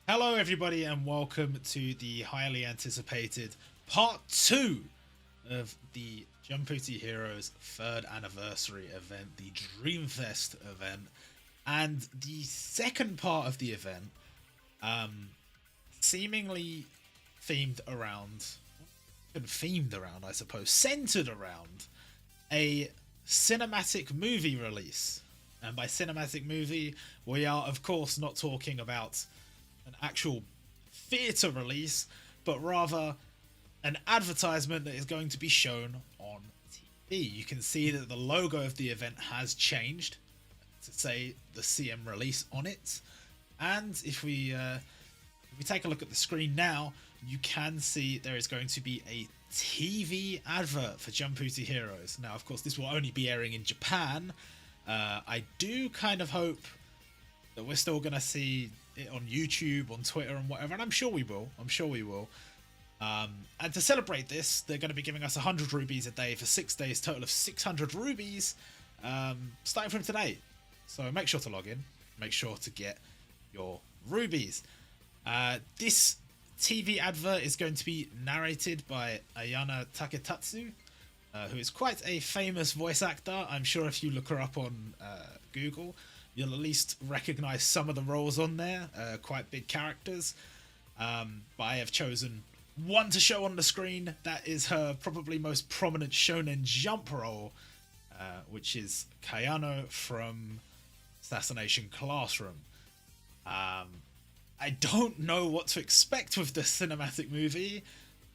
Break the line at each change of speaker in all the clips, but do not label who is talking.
Hello everybody and welcome to the highly anticipated part 2 of the Jumputi Heroes 3rd anniversary event, the Dreamfest event, and the second part of the event seemingly I suppose, centered around a cinematic movie release. And by cinematic movie, we are of course not talking about an actual theatre release, but rather an advertisement that is going to be shown on TV. You can see that the logo of the event has changed to say the CM release on it. And if we take a look at the screen now, you can see there is going to be a TV advert for Jumputi Heroes. Now, of course, this will only be airing in Japan. I do kind of hope that we're still going to see it on YouTube, on Twitter and whatever, and I'm sure we will. And to celebrate this, they're going to be giving us 100 rubies a day for 6 days, total of 600 rubies, starting from today. So make sure to log in, make sure to get your rubies. This TV advert is going to be narrated by Ayana Taketatsu, who is quite a famous voice actor. I'm sure if you look her up on Google, you'll at least recognize some of the roles on there, quite big characters. But I have chosen one to show on the screen. That is her probably most prominent Shonen Jump role, which is Kayano from Assassination Classroom. I don't know what to expect with this cinematic movie.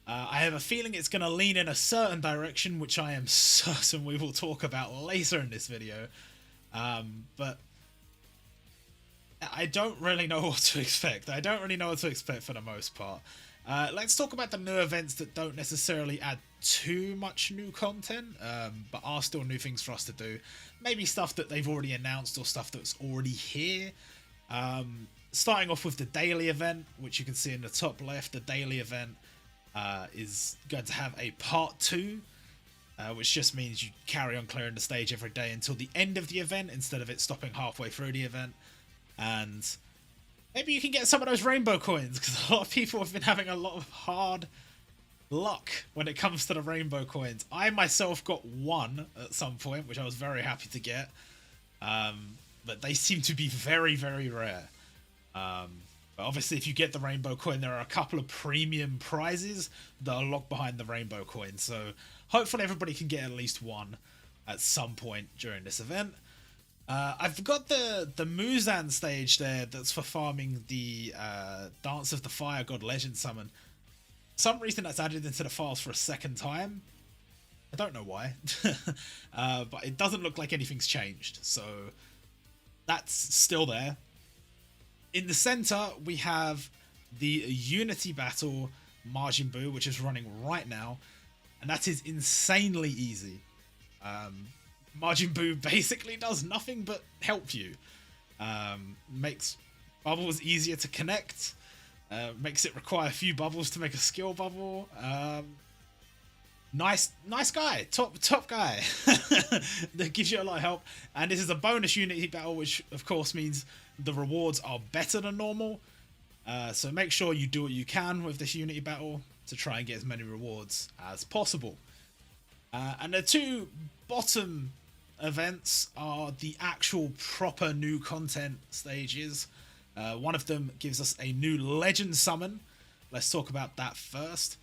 I have a feeling it's going to lean in a certain direction, which I am certain we will talk about later in this video. But I don't really know what to expect. I don't really know what to expect for the most part. Let's talk about the new events that don't necessarily add too much new content, but are still new things for us to do. Maybe stuff that they've already announced or stuff that's already here. Starting off with the daily event, which you can see in the top left. The daily event is going to have a part 2, which just means you carry on clearing the stage every day until the end of the event instead of it stopping halfway through the event. And maybe you can get some of those rainbow coins, because a lot of people have been having a lot of hard luck when it comes to the rainbow coins. I myself got one at some point, which I was very happy to get, but they seem to be very, very rare. But obviously if you get the rainbow coin, there are a couple of premium prizes that are locked behind the rainbow coin, so hopefully everybody can get at least one at some point during this event. I've got the Muzan stage there that's for farming the Dance of the Fire God Legend Summon. For some reason that's added into the files for a second time. I don't know why. But it doesn't look like anything's changed, so that's still there. In the center, we have the Unity Battle Majin Buu, which is running right now, and that is insanely easy. Majin Buu basically does nothing but help you. Makes bubbles easier to connect, makes it require a few bubbles to make a skill bubble. Nice guy, top guy. That gives you a lot of help, and this is a bonus Unity Battle, which of course means the rewards are better than normal. So make sure you do what you can with this Unity Battle to try and get as many rewards as possible. And the two bottom events are the actual proper new content stages. One of them gives us a new legend summon. Let's talk about that first.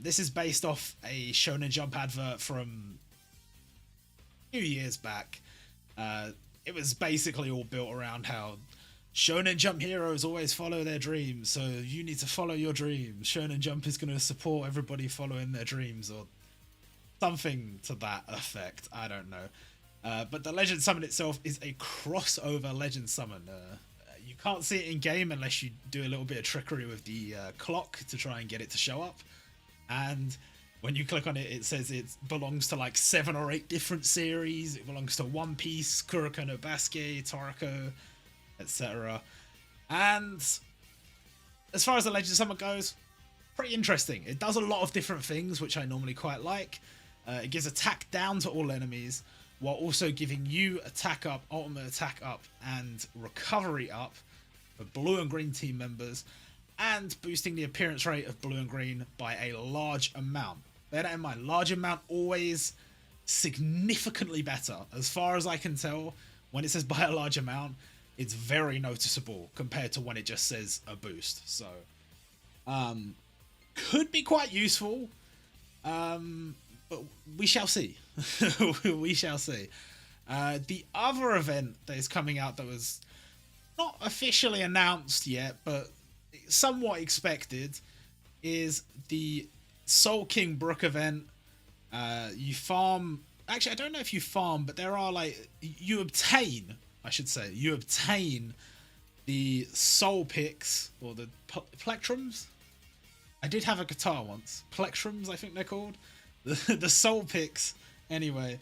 This is based off a Shonen Jump advert from a few years back. It was basically all built around how Shonen Jump heroes always follow their dreams, so you need to follow your dreams. Shonen Jump is going to support everybody following their dreams, or something to that effect. I don't know. But the Legend Summon itself is a crossover Legend Summon. You can't see it in game unless you do a little bit of trickery with the clock to try and get it to show up. And when you click on it, it says it belongs to like 7 or 8 different series. It belongs to One Piece, Kuroko no Basuke, Toriko, etc. And as far as the Legend Summon goes, pretty interesting. It does a lot of different things, which I normally quite like. It gives attack down to all enemies, while also giving you attack up, ultimate attack up, and recovery up. for blue and green team members, and boosting the appearance rate of blue and green by a large amount. Bear that in mind, large amount always significantly better. As far as I can tell, when it says by a large amount, it's very noticeable compared to when it just says a boost. So, could be quite useful, but we shall see. We shall see. The other event that is coming out that was not officially announced yet, but somewhat expected, is the Soul King Brook event. You farm... Actually, I don't know if you farm, but there are like... You obtain, I should say, you obtain the soul picks, or the plectrums. I did have a guitar once. Plectrums, I think they're called. The soul picks, anyway.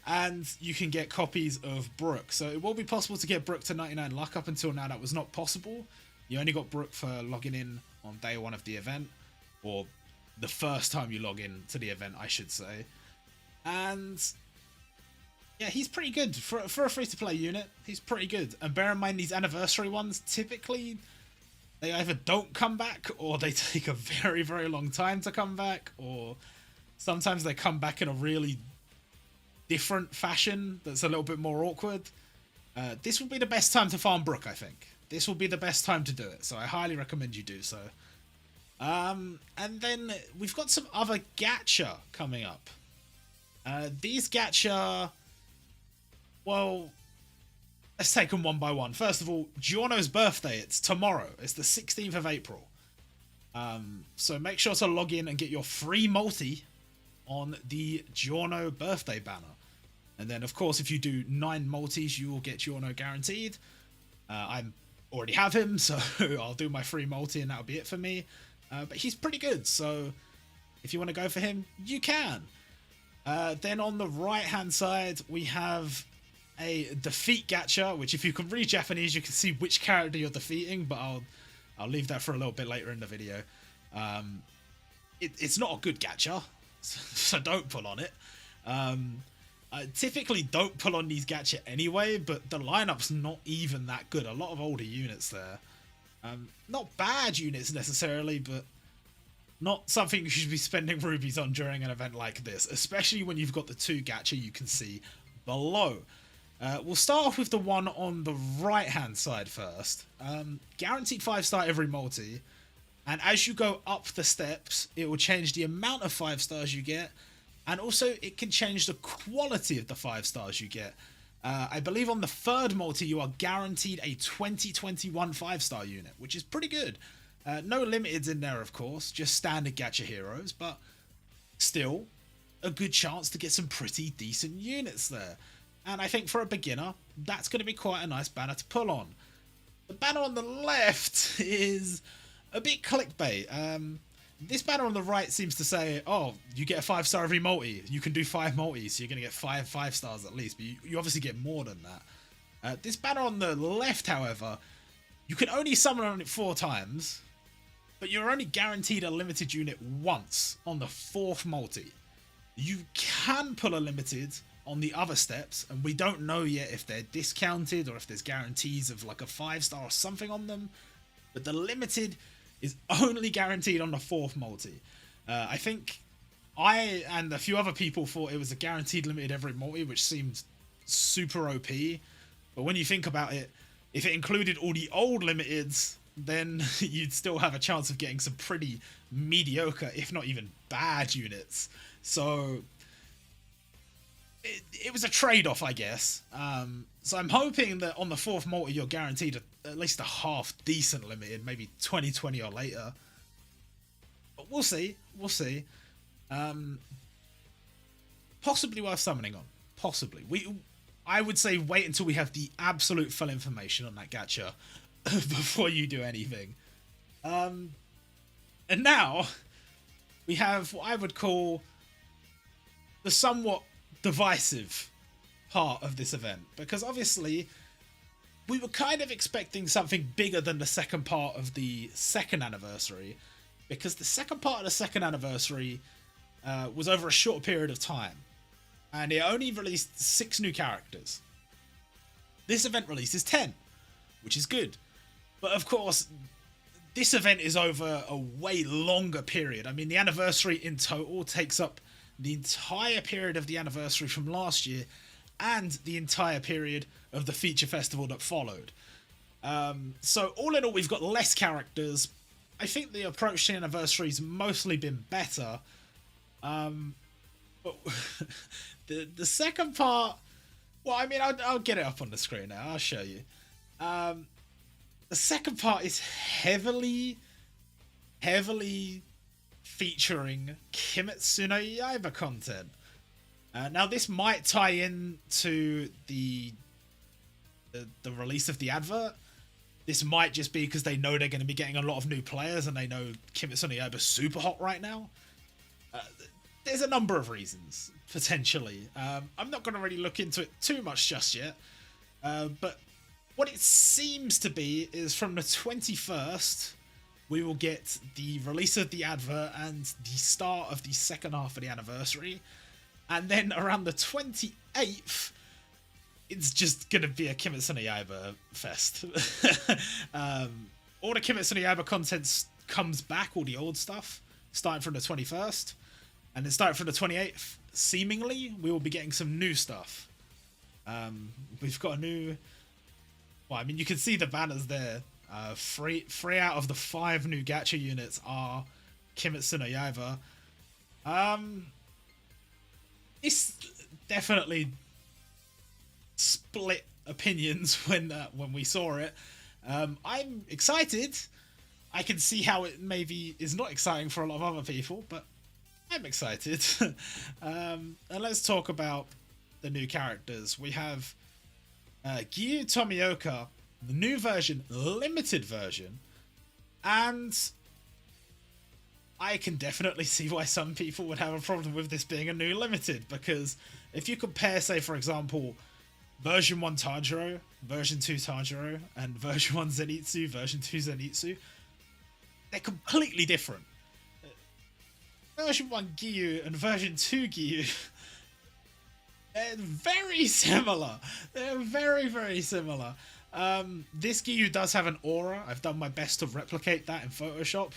And you can get copies of Brook. So it will be possible to get Brook to 99 luck. Up until now, that was not possible. You only got Brook for logging in on day one of the event. Or the first time you log in to the event, I should say. And yeah, he's pretty good. For a free-to-play unit, he's pretty good. And bear in mind, these anniversary ones, typically, they either don't come back, or they take a very, very long time to come back, or sometimes they come back in a really different fashion that's a little bit more awkward. This will be the best time to farm Brook, I think. This will be the best time to do it, so I highly recommend you do so. And then we've got some other gacha coming up. These gacha, well, let's take them one by one. First of all, Giorno's birthday. It's tomorrow. It's the 16th of April. So make sure to log in and get your free multi on the Giorno birthday banner. And then, of course, if you do 9 multis, you will get Giorno guaranteed. I already have him, so I'll do my free multi and that'll be it for me. But he's pretty good, so if you want to go for him, you can. Then on the right-hand side, we have a defeat gacha, which if you can read Japanese, you can see which character you're defeating, but I'll leave that for a little bit later in the video. It's not a good gacha, so don't pull on it. I typically don't pull on these gacha anyway, but the lineup's not even that good. A lot of older units there. Not bad units necessarily, but not something you should be spending rubies on during an event like this, especially when you've got the 2 gacha you can see below. We'll start off with the one on the right-hand side first. Guaranteed 5-star every multi, and as you go up the steps, it will change the amount of 5 stars you get, and also it can change the quality of the 5 stars you get. I believe on the 3rd multi, you are guaranteed a 2021 5-star unit, which is pretty good. No limiteds in there, of course, just standard gacha heroes, but still a good chance to get some pretty decent units there. And I think for a beginner, that's going to be quite a nice banner to pull on. The banner on the left is a bit clickbait. This banner on the right seems to say, oh, you get a 5-star every multi. You can do 5 multis, so you're going to get 5 stars at least, but you obviously get more than that. This banner on the left, however, you can only summon on it 4 times, but you're only guaranteed a limited unit once on the 4th multi. You can pull a limited on the other steps, and we don't know yet if they're discounted or if there's guarantees of like a 5-star or something on them, but the limited is only guaranteed on the 4th multi. I think I and a few other people thought it was a guaranteed limited every multi, which seemed super OP, but when you think about it, if it included all the old limiteds, then you'd still have a chance of getting some pretty mediocre, if not even bad units. So it was a trade-off, I guess. So I'm hoping that on the 4th multi you're guaranteed at least a half decent limited, maybe 2020 or later. But we'll see. We'll see. Possibly worth summoning on. Possibly. I would say wait until we have the absolute full information on that gacha before you do anything. And now we have what I would call the somewhat divisive part of this event, because obviously we were kind of expecting something bigger than the second part of the 2nd anniversary, because the second part of the 2nd anniversary was over a short period of time, and it only released 6 new characters. This event releases 10, which is good. But of course, this event is over a way longer period. I mean, the anniversary in total takes up the entire period of the anniversary from last year and the entire period of the feature festival that followed. So all in all, we've got less characters. I think the approach to the anniversary's mostly been better. But the second part, well, I mean, I'll get it up on the screen now. I'll show you. The second part is heavily featuring Kimetsu no Yaiba content. Now, this might tie in to the release of the advert. This might just be because they know they're going to be getting a lot of new players and they know Kimetsu no Yaiba's super hot right now. There's a number of reasons, potentially. I'm not going to really look into it too much just yet. But what it seems to be is from the 21st, we will get the release of the advert and the start of the second half of the anniversary. And then around the 28th, it's just going to be a Kimetsu no Yaiba fest. All the Kimetsu no Yaiba content comes back, all the old stuff, starting from the 21st. And then starting from the 28th, seemingly, we will be getting some new stuff. We've got a new... Well, I mean, you can see the banners there. Three out of the 5 new gacha units are Kimetsu no Yaiba. It's definitely split opinions when we saw it. I'm excited. I can see how it maybe is not exciting for a lot of other people, but I'm excited. And let's talk about the new characters. We have Giyu Tomioka, the new version, limited version, and I can definitely see why some people would have a problem with this being a new limited, because if you compare, say, for example, version 1 Tanjiro, version 2 Tanjiro, and version 1 Zenitsu, version 2 Zenitsu, they're completely different. Version 1 Giyu and version 2 Giyu, they're very similar. They're very, very similar. This Giyu does have an aura. I've done my best to replicate that in Photoshop,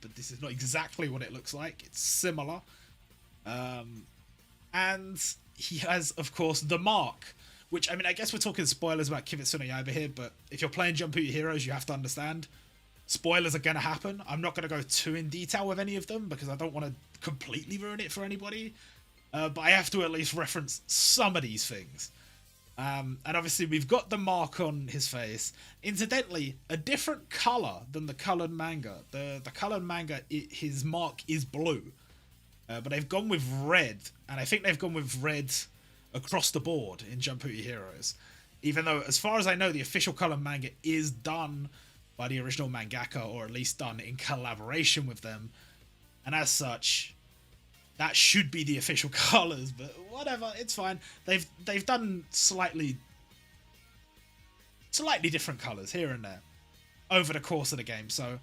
but this is not exactly what it looks like. It's similar. And he has, of course, the mark, which, I mean, I guess we're talking spoilers about Kimetsu no Yaiba here, but if you're playing Jumputi Heroes, you have to understand spoilers are going to happen. I'm not going to go too in detail with any of them because I don't want to completely ruin it for anybody. But I have to at least reference some of these things. And obviously we've got the mark on his face. Incidentally, a different colour than the coloured manga. The coloured manga, his mark is blue. But they've gone with red. And I think they've gone with red across the board in Jumputi Heroes. Even though, as far as I know, the official coloured manga is done by the original mangaka, or at least done in collaboration with them. And as such, that should be the official colours, but whatever, it's fine. They've done slightly different colours here and there over the course of the game, so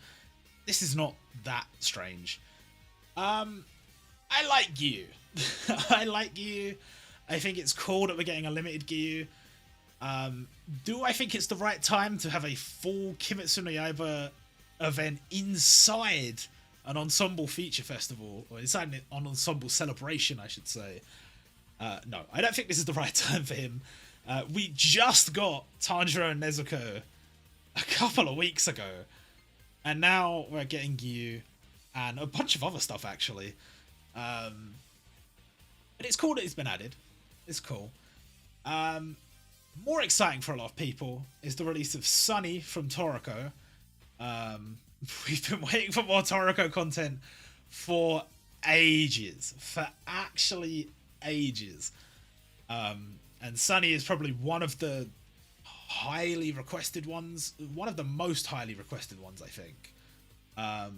this is not that strange. I like Giyu. I like Giyu. I think it's cool that we're getting a limited Giyu. Do I think it's the right time to have a full Kimetsu no Yaiba event inside an ensemble feature festival, or inside an ensemble celebration, I should say? No, I don't think this is the right time for him. We just got Tanjiro and Nezuko a couple of weeks ago, and now we're getting Giyu and a bunch of other stuff, actually. But it's cool that it's been added. It's cool. More exciting for a lot of people is the release of Sunny from Toriko. We've been waiting for more Toriko content for ages. For actually ages. And Sunny is probably one of the highly requested ones. One of the most highly requested ones, I think. I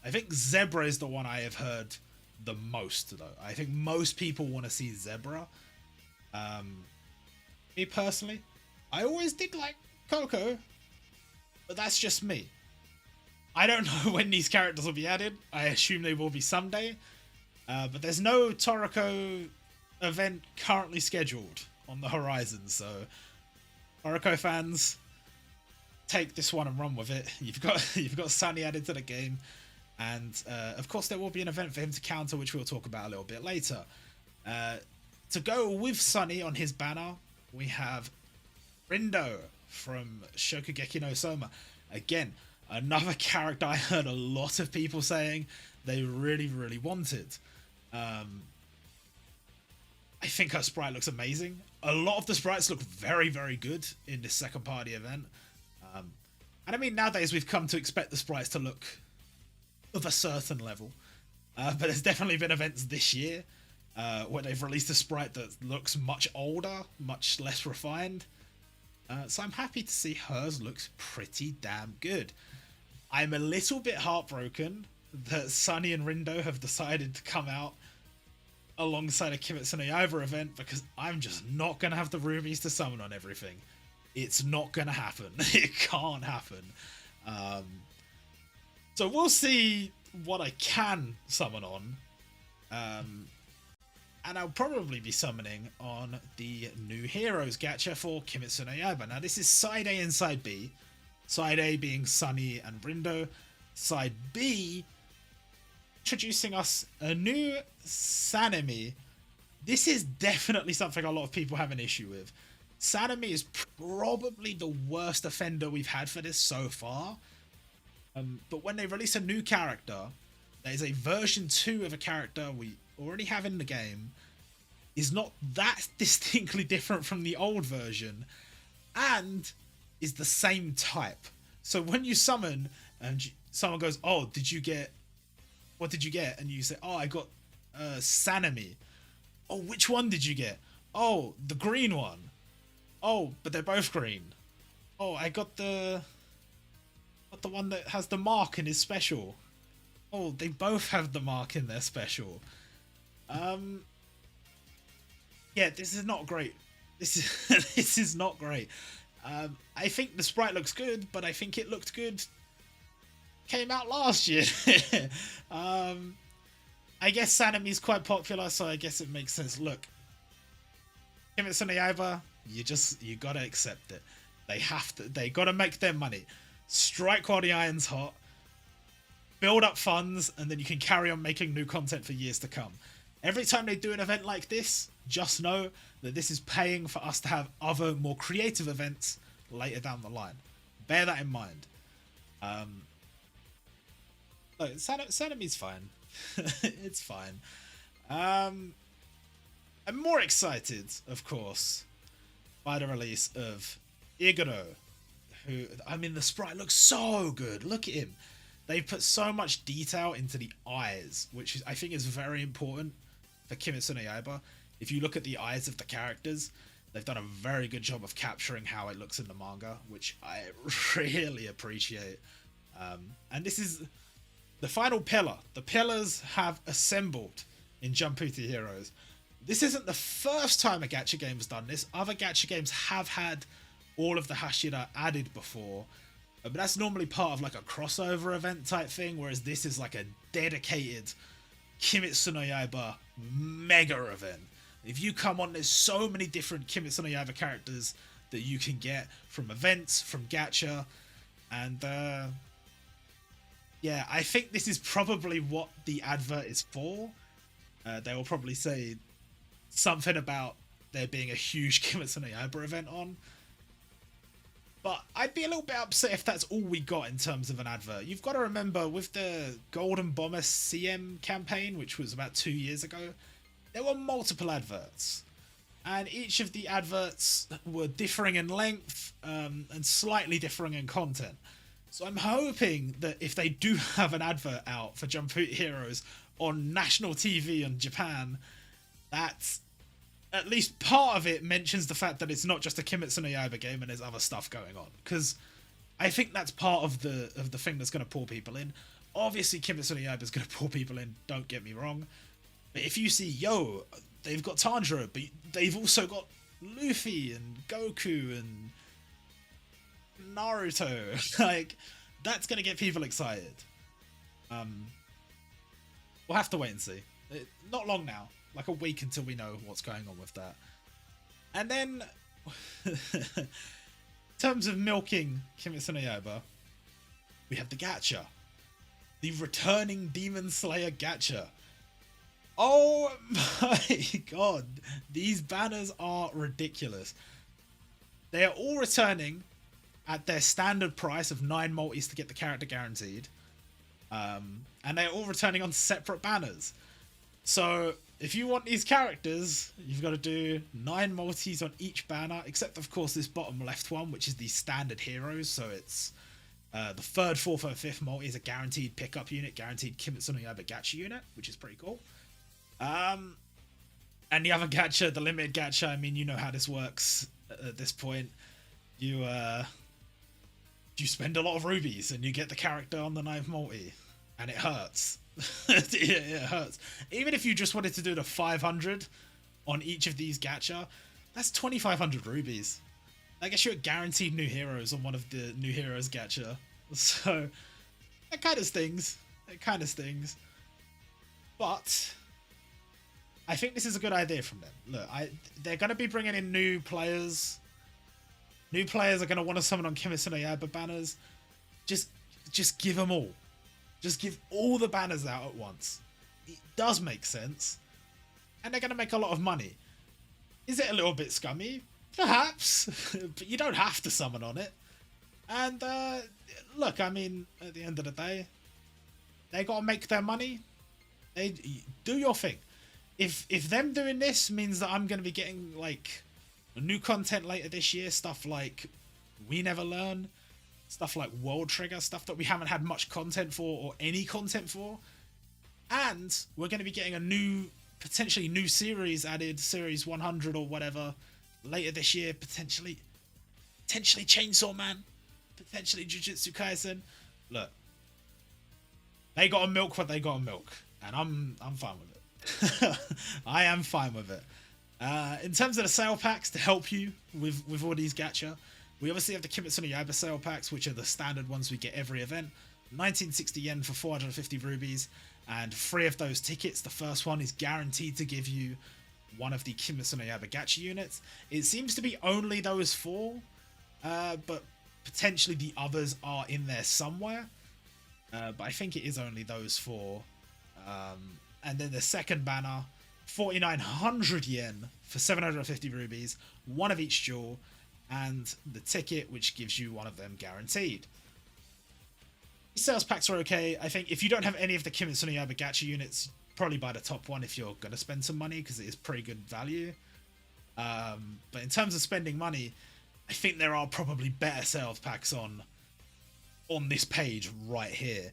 think Zebra is the one I have heard the most, though. I think most people want to see Zebra. Me personally, I always did like Coco, but that's just me. I don't know when these characters will be added. I assume they will be someday. But there's no Toriko event currently scheduled on the horizon, so Toriko fans, take this one and run with it. You've got Sunny added to the game, and of course there will be an event for him to counter, which we'll talk about a little bit later. To go with Sunny on his banner, we have Rindo from Shokugeki no Soma. Again, another character I heard a lot of people saying they really wanted. I think her sprite looks amazing. A lot of the sprites look very good in this second party event. And I mean, nowadays we've come to expect the sprites to look of a certain level. But there's definitely been events this year where they've released a sprite that looks much older, much less refined. So I'm happy to see hers looks pretty damn good. I'm a little bit heartbroken that Sunny and Rindo have decided to come out alongside a Kimetsu no Yaiba event, because I'm just not going to have the rubies to summon on everything. It's not going to happen. It can't happen. So we'll see what I can summon on. And I'll probably be summoning on the new Heroes Gacha for Kimetsu no Yaiba. Now this is side A and side B. Side A being Sunny and Rindo. Side B introducing us a new Sanemi. This is definitely something a lot of people have an issue with. Sanemi is probably the worst offender we've had for this so far. But when they release a new character, there's a version 2 of a character we already have in the game, is not that distinctly different from the old version, and is the same type. So when you summon and someone goes, oh, what did you get? And you say, oh, I got Sanemi. Oh, which one did you get? Oh, the green one. Oh, but they're both green. Oh, I got the one that has the mark in his special. Oh, they both have the mark in their special. Yeah, this is not great. This is not great. I think the sprite looks good, but I think it looked good. Came out last year. I guess Sanemi's quite popular, so I guess it makes sense. Look, Kimetsu no Yaiba, you gotta accept it. They gotta make their money. Strike while the iron's hot. Build up funds, and then you can carry on making new content for years to come. Every time they do an event like this, just know that this is paying for us to have other, more creative events later down the line. Bear that in mind. Look, Sanemi's fine. It's fine. I'm more excited, of course, by the release of Iguro, who, I mean, the sprite looks so good. Look at him. They've put so much detail into the eyes, which I think is very important for Kimetsu no Yaiba. If you look at the eyes of the characters, they've done a very good job of capturing how it looks in the manga, which I really appreciate. And this is the final pillar. The pillars have assembled in Jumputi Heroes. This isn't the first time a gacha game has done this. Other gacha games have had all of the Hashira added before, but that's normally part of like a crossover event type thing, whereas this is like a dedicated Kimetsu no Yaiba mega event. If you come on, there's so many different Kimetsu no Yaiba characters that you can get from events, from gacha, and yeah, I think this is probably what the advert is for. They will probably say something about there being a huge Kimetsu no Yaiba event on. But I'd be a little bit upset if that's all we got in terms of an advert. You've got to remember, with the Golden Bomber CM campaign, which was about 2 years ago, there were multiple adverts. And each of the adverts were differing in length and slightly differing in content. So I'm hoping that if they do have an advert out for Jumputi Heroes on national TV in Japan, that at least part of it mentions the fact that it's not just a Kimetsu no Yaiba game and there's other stuff going on. Because I think that's part of the thing that's going to pull people in. Obviously, Kimetsu no Yaiba is going to pull people in, don't get me wrong. But if you see, yo, they've got Tanjiro, but they've also got Luffy and Goku and Naruto, like, that's going to get people excited. We'll have to wait and see. Not long now. Like a week until we know what's going on with that. And then terms of milking Kimetsu no Yaiba, we have the Gacha. The returning Demon Slayer Gacha. Oh my god. These banners are ridiculous. They are all returning at their standard price of 9 multis to get the character guaranteed. And they're all returning on separate banners. So if you want these characters, you've got to do 9 multis on each banner, except of course this bottom left one, which is the standard heroes. So it's the 3rd, 4th, and 5th multi is a guaranteed pickup unit, guaranteed Kimetsu no Yaiba Gacha unit, which is pretty cool. And the other Gacha, the limited Gacha, I mean, you know how this works at this point. You spend a lot of rubies and you get the character on the 9th multi, and it hurts. It hurts. Even if you just wanted to do the 500 on each of these Gacha, that's 2,500 rubies. I guess you're guaranteed new heroes on one of the new heroes Gacha. So that kind of stings. It kind of stings. But I think this is a good idea from them. Look, they're going to be bringing in new players. New players are going to want to summon on Kimetsu no Yaiba banners. Just give them all. Just give all the banners out at once. It does make sense. And they're going to make a lot of money. Is it a little bit scummy? Perhaps. But you don't have to summon on it. And look, I mean, at the end of the day, they got to make their money. They do your thing. If them doing this means that I'm going to be getting like new content later this year, stuff like We Never Learn, stuff like World Trigger, stuff that we haven't had much content for or any content for, and we're going to be getting a potentially new series added, series 100 or whatever, later this year, potentially Chainsaw Man, potentially Jujutsu Kaisen. Look, they got to milk what they got to milk, and I'm fine with it. I am fine with it. In terms of the sale packs to help you with all these gacha, we obviously have the Kimetsu no Yaiba sale packs, which are the standard ones we get every event. 1960 yen for 450 rubies, and 3 of those tickets. The first one is guaranteed to give you one of the Kimetsu no Yaiba gacha units. It seems to be only those 4, but potentially the others are in there somewhere. But I think it is only those 4. And then the second banner, 4,900 yen for 750 rubies, 1 of each jewel, and the ticket, which gives you 1 of them guaranteed. These sales packs are okay. I think if you don't have any of the Kimetsu no Yaiba gacha units, probably buy the top one if you're going to spend some money, because it is pretty good value. But in terms of spending money, I think there are probably better sales packs on this page right here.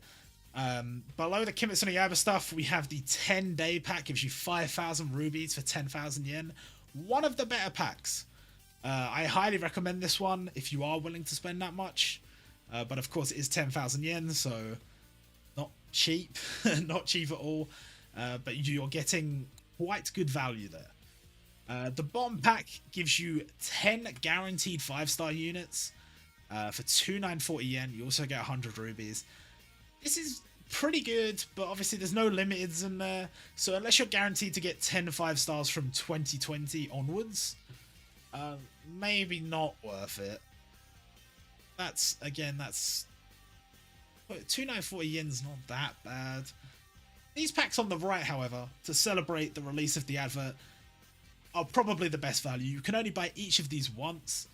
Below the Kimetsu no Yaiba stuff, we have the 10-day pack, gives you 5,000 rubies for 10,000 yen. One of the better packs. I highly recommend this one if you are willing to spend that much. But of course it is 10,000 yen, so not cheap. Not cheap at all. But you're getting quite good value there. The bottom pack gives you 10 guaranteed 5-star units for 2,940 yen. You also get 100 rubies. This is pretty good, but obviously there's no limiteds in there. So unless you're guaranteed to get 10 5-stars from 2020 onwards, maybe not worth it. That's 2,940 yen's not that bad. These packs on the right, however, to celebrate the release of the advert, are probably the best value. You can only buy each of these once.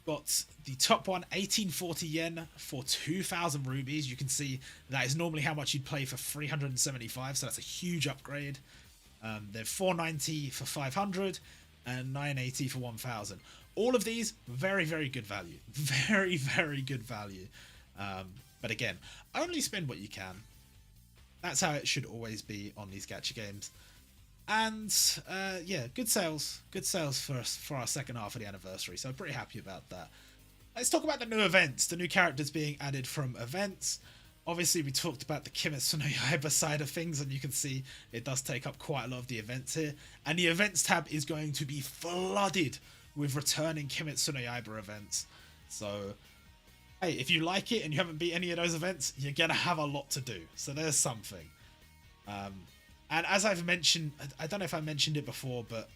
Got the top one, 1840 yen for 2,000 rubies. You can see that is normally how much you'd pay for 375, so that's a huge upgrade. They're 490 for 500 and 980 for 1,000. All of these, very, very good value. Very, very good value. But again, only spend what you can. That's how it should always be on these gacha games. And yeah, good sales for our second half of the anniversary, so I'm pretty happy about that. Let's talk about the new events, the new characters being added from events. Obviously we talked about the Kimetsu no Yaiba side of things, and you can see it does take up quite a lot of the events here, and the events tab is going to be flooded with returning Kimetsu no Yaiba events. So hey, if you like it and you haven't beat any of those events, you're gonna have a lot to do, so there's something. And as I've mentioned, I don't know if I mentioned it before, but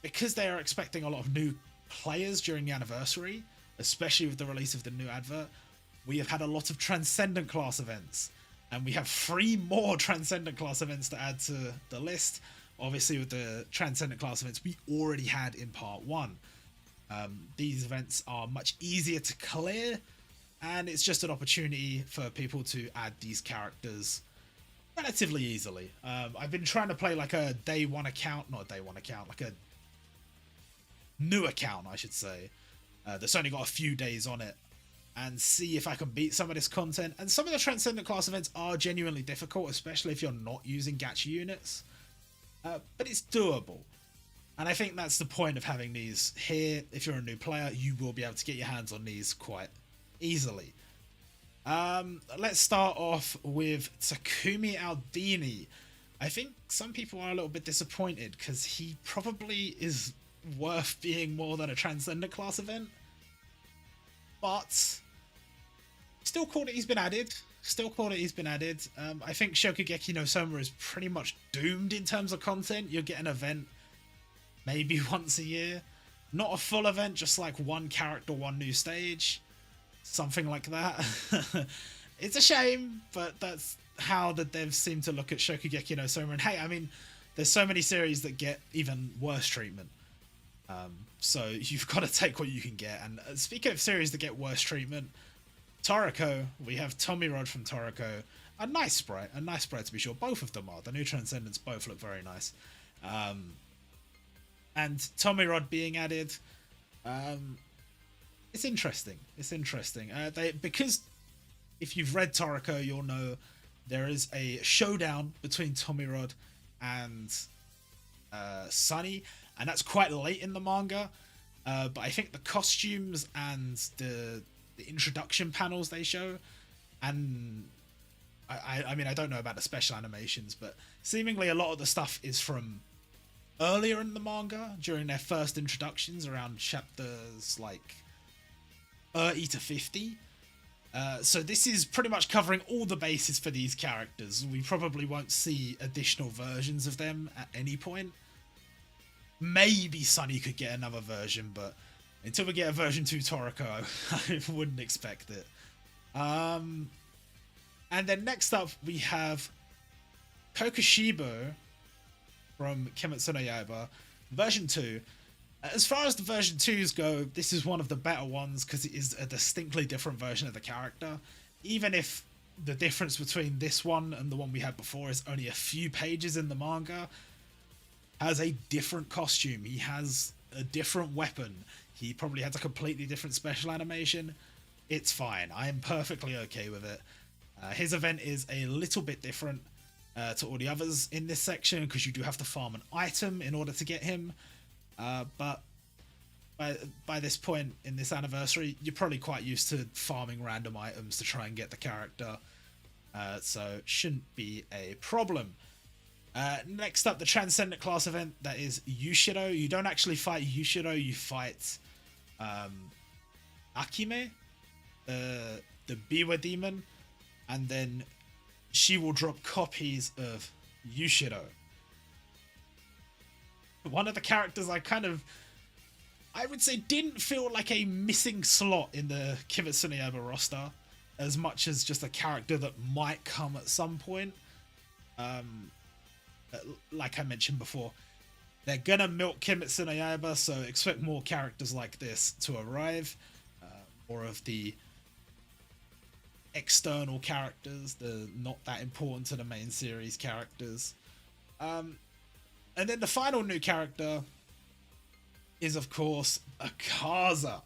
because they are expecting a lot of new players during the anniversary, especially with the release of the new advert, we have had a lot of Transcendent class events, and we have 3 more Transcendent class events to add to the list. Obviously, with the Transcendent class events we already had in part 1. These events are much easier to clear, and it's just an opportunity for people to add these characters relatively easily. I've been trying to play like a day 1 account, not a day 1 account, like a new account, I should say, that's only got a few days on it, and see if I can beat some of this content. And some of the Transcendent class events are genuinely difficult, especially if you're not using Gacha units, but it's doable. And I think that's the point of having these here. If you're a new player, you will be able to get your hands on these quite easily. Let's start off with Takumi Aldini. I think some people are a little bit disappointed because he probably is worth being more than a Transcendent class event. But still cool that he's been added. I think Shokugeki no Soma is pretty much doomed in terms of content. You'll get an event maybe once a year. Not a full event, just like 1 character, 1 new stage. Something like that. It's a shame, but that's how the devs seem to look at Shokugeki no Soma. And hey, I mean, there's so many series that get even worse treatment. So you've got to take what you can get. And speaking of series that get worse treatment, Toriko, we have TUMRUSHL from Toriko. A nice sprite to be sure. Both of them are. The new Transcendents both look very nice. And TUMRUSHL being added, it's interesting. Because if you've read Toriko, you'll know there is a showdown between TUMRUSHL and Sunny, and that's quite late in the manga. But I think the costumes and the introduction panels they show, and I mean, I don't know about the special animations, but seemingly a lot of the stuff is from earlier in the manga during their first introductions around chapters like 30 to 50. So this is pretty much covering all the bases for these characters. We probably won't see additional versions of them at any point. Maybe Sunny could get another version, but until we get a version 2 Toriko, I wouldn't expect it. And then next up we have Kokushibo from Kimetsu no Yaiba, version 2. As far as the version 2s go, this is one of the better ones because it is a distinctly different version of the character. Even if the difference between this one and the one we had before is only a few pages in the manga, has a different costume, he has a different weapon, he probably has a completely different special animation. It's fine. I am perfectly okay with it. His event is a little bit different to all the others in this section because you do have to farm an item in order to get him. But by this point in this anniversary, you're probably quite used to farming random items to try and get the character. So shouldn't be a problem. Next up, the Transcendent class event, that is Yushiro. You don't actually fight Yushiro, you fight Akime, the Biwa demon, and then she will drop copies of Yushiro. One of the characters I would say didn't feel like a missing slot in the Kimetsu no Yaiba roster, as much as just a character that might come at some point. Like I mentioned before, they're gonna milk Kimetsu no Yaiba, so expect more characters like this to arrive. More of the external characters, the not that important to the main series characters. And then the final new character is, of course, Akaza,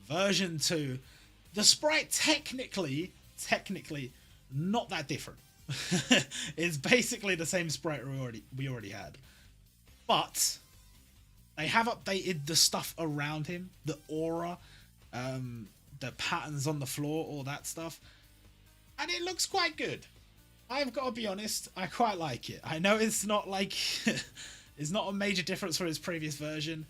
version 2. The sprite technically not that different. It's basically the same sprite we already had, but they have updated the stuff around him, the aura, the patterns on the floor, all that stuff, and it looks quite good. I've got to be honest, I quite like it. I know it's not like it's not a major difference from his previous version,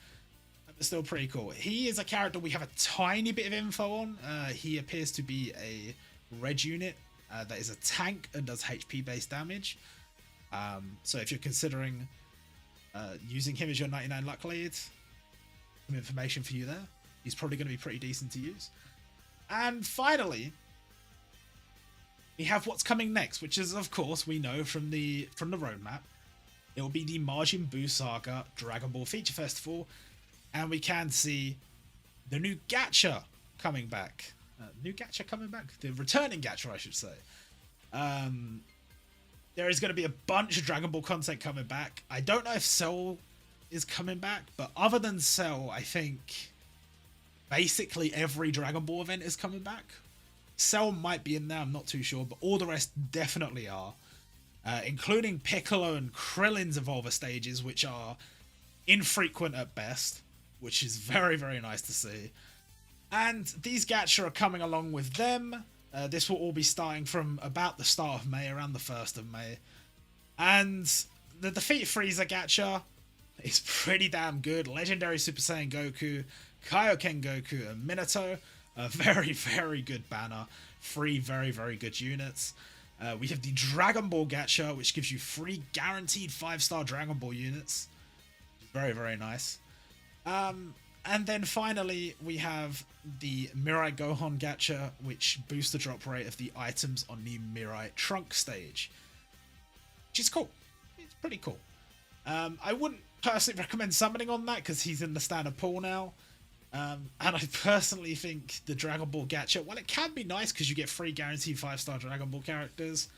but it's still pretty cool. He is a character we have a tiny bit of info on. He appears to be a red unit that is a tank and does HP based damage. So if you're considering using him as your 99 luck lead, some information for you there. He's probably going to be pretty decent to use. And finally, we have what's coming next, which is, of course, we know from the roadmap, it will be the Majin Buu Saga Dragon Ball Feature Festival, and we can see the new Gacha coming back. The returning Gacha, I should say. There is going to be a bunch of Dragon Ball content coming back. I don't know if Cell is coming back, but other than Cell, I think basically every Dragon Ball event is coming back. Cell might be in there, I'm not too sure, but all the rest definitely are. Including Piccolo and Krillin's Evolver stages, which are infrequent at best, which is very, very nice to see. And these Gacha are coming along with them. This will all be starting from about the start of May, around the 1st of May. And the Defeat Frieza Gacha is pretty damn good. Legendary Super Saiyan Goku, Kaioken Goku, and Minato. A very, very good banner. 3 very, very good units. We have the Dragon Ball Gacha, which gives you 3 guaranteed 5-star Dragon Ball units. Very, very nice. And then finally, we have the Mirai Gohan Gacha, which boosts the drop rate of the items on the Mirai Trunk stage. Which is cool. It's pretty cool. I wouldn't personally recommend summoning on that, because he's in the standard pool now. And I personally think the Dragon Ball Gacha, well, it can be nice because you get 3 guaranteed 5-star Dragon Ball characters.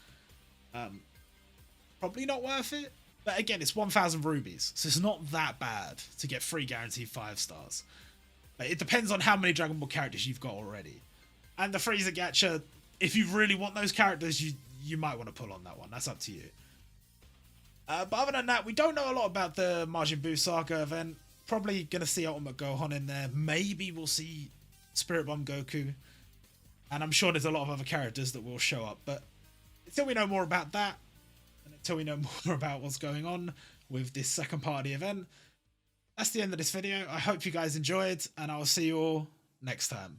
Probably not worth it. But again, it's 1,000 rubies, so it's not that bad to get 3 guaranteed 5 stars. But it depends on how many Dragon Ball characters you've got already. And the Frieza Gacha, if you really want those characters, you might want to pull on that one. That's up to you. But other than that, we don't know a lot about the Majin Buu Saga event. Probably going to see Ultimate Gohan in there. Maybe we'll see Spirit Bomb Goku. And I'm sure there's a lot of other characters that will show up. But until we know more about that, and until we know more about what's going on with this second part of the event, that's the end of this video. I hope you guys enjoyed, and I'll see you all next time.